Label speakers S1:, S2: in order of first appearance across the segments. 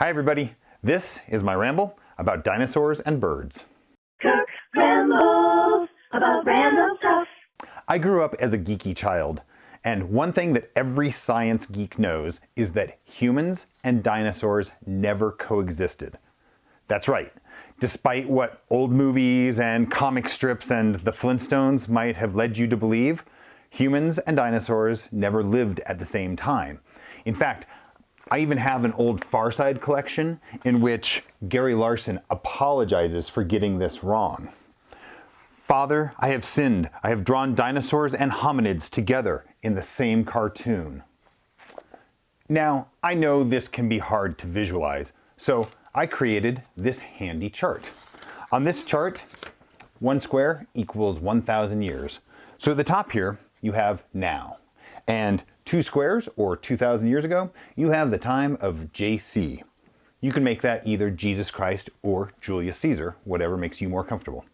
S1: Hi everybody, this is my ramble about dinosaurs and birds.
S2: Kirk rambles about random stuff.
S1: I grew up as a geeky child, and one thing that every science geek knows is that humans and dinosaurs never coexisted. That's right. Despite what old movies and comic strips and the Flintstones might have led you to believe, humans and dinosaurs never lived at the same time. In fact, I even have an old Far Side collection in which Gary Larson apologizes for getting this wrong. Father, I have sinned. I have drawn dinosaurs and hominids together in the same cartoon. Now, I know this can be hard to visualize, so I created this handy chart. On this chart, 1 square equals 1,000 years. So at the top here, you have now. And 2 squares, or 2,000 years ago, you have the time of JC. You can make that either Jesus Christ or Julius Caesar, whatever makes you more comfortable.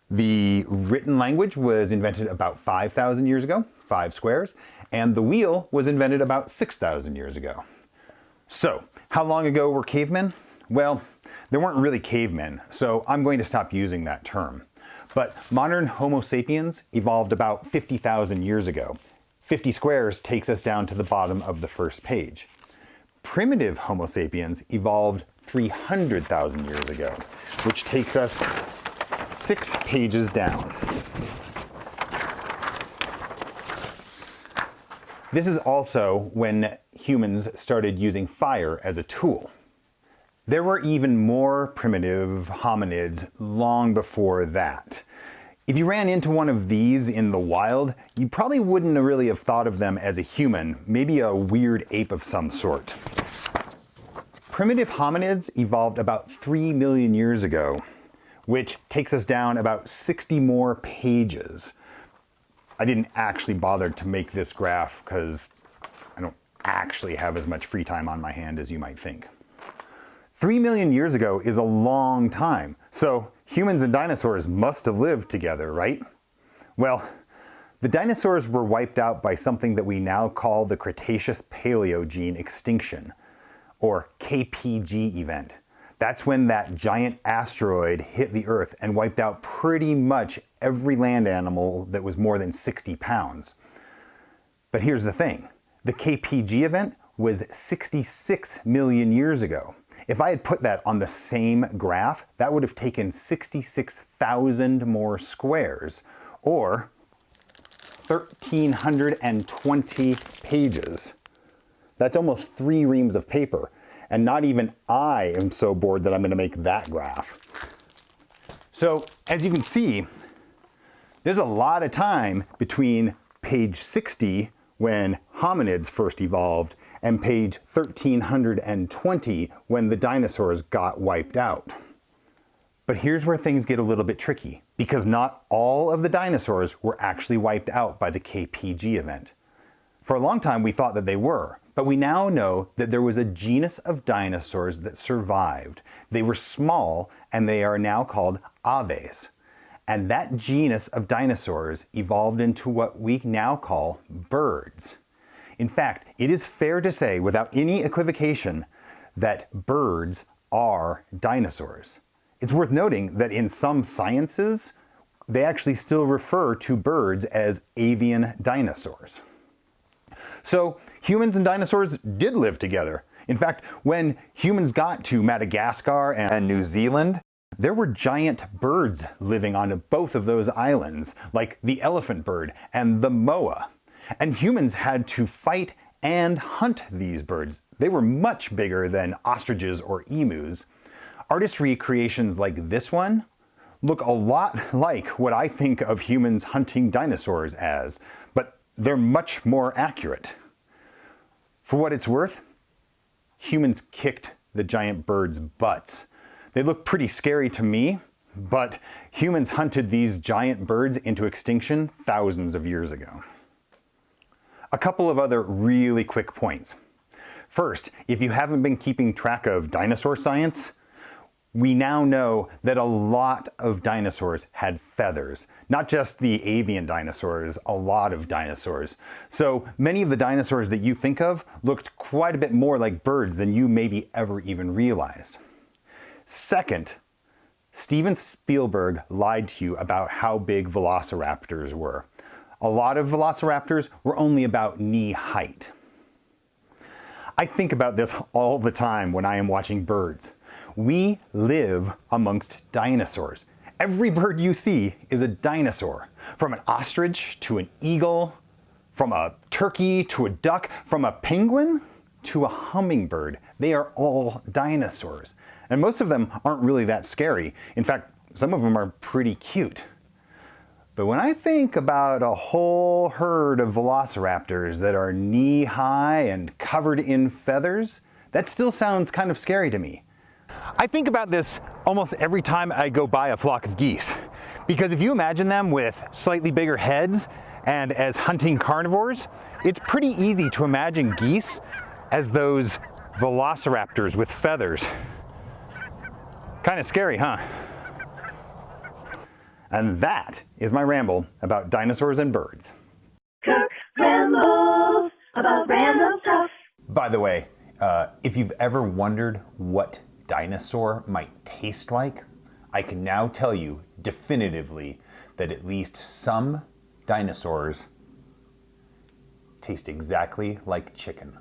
S1: The written language was invented about 5,000 years ago, 5 squares, and the wheel was invented about 6,000 years ago. So, how long ago were cavemen? Well, there weren't really cavemen, so I'm going to stop using that term. But modern Homo sapiens evolved about 50,000 years ago. 50 squares takes us down to the bottom of the first page. Primitive Homo sapiens evolved 300,000 years ago, which takes us 6 pages down. This is also when humans started using fire as a tool. There were even more primitive hominids long before that. If you ran into one of these in the wild, you probably wouldn't really have thought of them as a human, maybe a weird ape of some sort. Primitive hominids evolved about 3 million years ago, which takes us down about 60 more pages. I didn't actually bother to make this graph because I don't actually have as much free time on my hand as you might think. 3 million years ago is a long time, so humans and dinosaurs must have lived together, right? Well, the dinosaurs were wiped out by something that we now call the Cretaceous-Paleogene extinction, or KPG event. That's when that giant asteroid hit the Earth and wiped out pretty much every land animal that was more than 60 pounds. But here's the thing. The KPG event was 66 million years ago. If I had put that on the same graph, that would have taken 66,000 more squares, or 1,320 pages. That's almost 3 reams of paper. And not even I am so bored that I'm going to make that graph. So, as you can see, there's a lot of time between page 60, when hominids first evolved, and page 1,320, when the dinosaurs got wiped out. But here's where things get a little bit tricky, because not all of the dinosaurs were actually wiped out by the KPG event. For a long time we thought that they were, but we now know that there was a genus of dinosaurs that survived. They were small, and they are now called aves. And that genus of dinosaurs evolved into what we now call birds. In fact, it is fair to say, without any equivocation, that birds are dinosaurs. It's worth noting that in some sciences, they actually still refer to birds as avian dinosaurs. So humans and dinosaurs did live together. In fact, when humans got to Madagascar and New Zealand, there were giant birds living on both of those islands, like the elephant bird and the moa. And humans had to fight and hunt these birds. They were much bigger than ostriches or emus. Artistry creations like this one look a lot like what I think of humans hunting dinosaurs as, but they're much more accurate. For what it's worth, humans kicked the giant birds' butts. They look pretty scary to me, but humans hunted these giant birds into extinction thousands of years ago. A couple of other really quick points. First, if you haven't been keeping track of dinosaur science, we now know that a lot of dinosaurs had feathers. Not just the avian dinosaurs, a lot of dinosaurs. So many of the dinosaurs that you think of looked quite a bit more like birds than you maybe ever even realized. Second, Steven Spielberg lied to you about how big velociraptors were. A lot of velociraptors were only about knee height. I think about this all the time when I am watching birds. We live amongst dinosaurs. Every bird you see is a dinosaur. From an ostrich to an eagle, from a turkey to a duck, from a penguin to a hummingbird. They are all dinosaurs. And most of them aren't really that scary. In fact, some of them are pretty cute. But when I think about a whole herd of velociraptors that are knee-high and covered in feathers, that still sounds kind of scary to me. I think about this almost every time I go by a flock of geese. Because if you imagine them with slightly bigger heads and as hunting carnivores, it's pretty easy to imagine geese as those velociraptors with feathers. Kind of scary, huh? And that is my ramble about dinosaurs and birds.
S2: Kirk rambles about random stuff.
S1: By the way, if you've ever wondered what dinosaur might taste like, I can now tell you definitively that at least some dinosaurs taste exactly like chicken.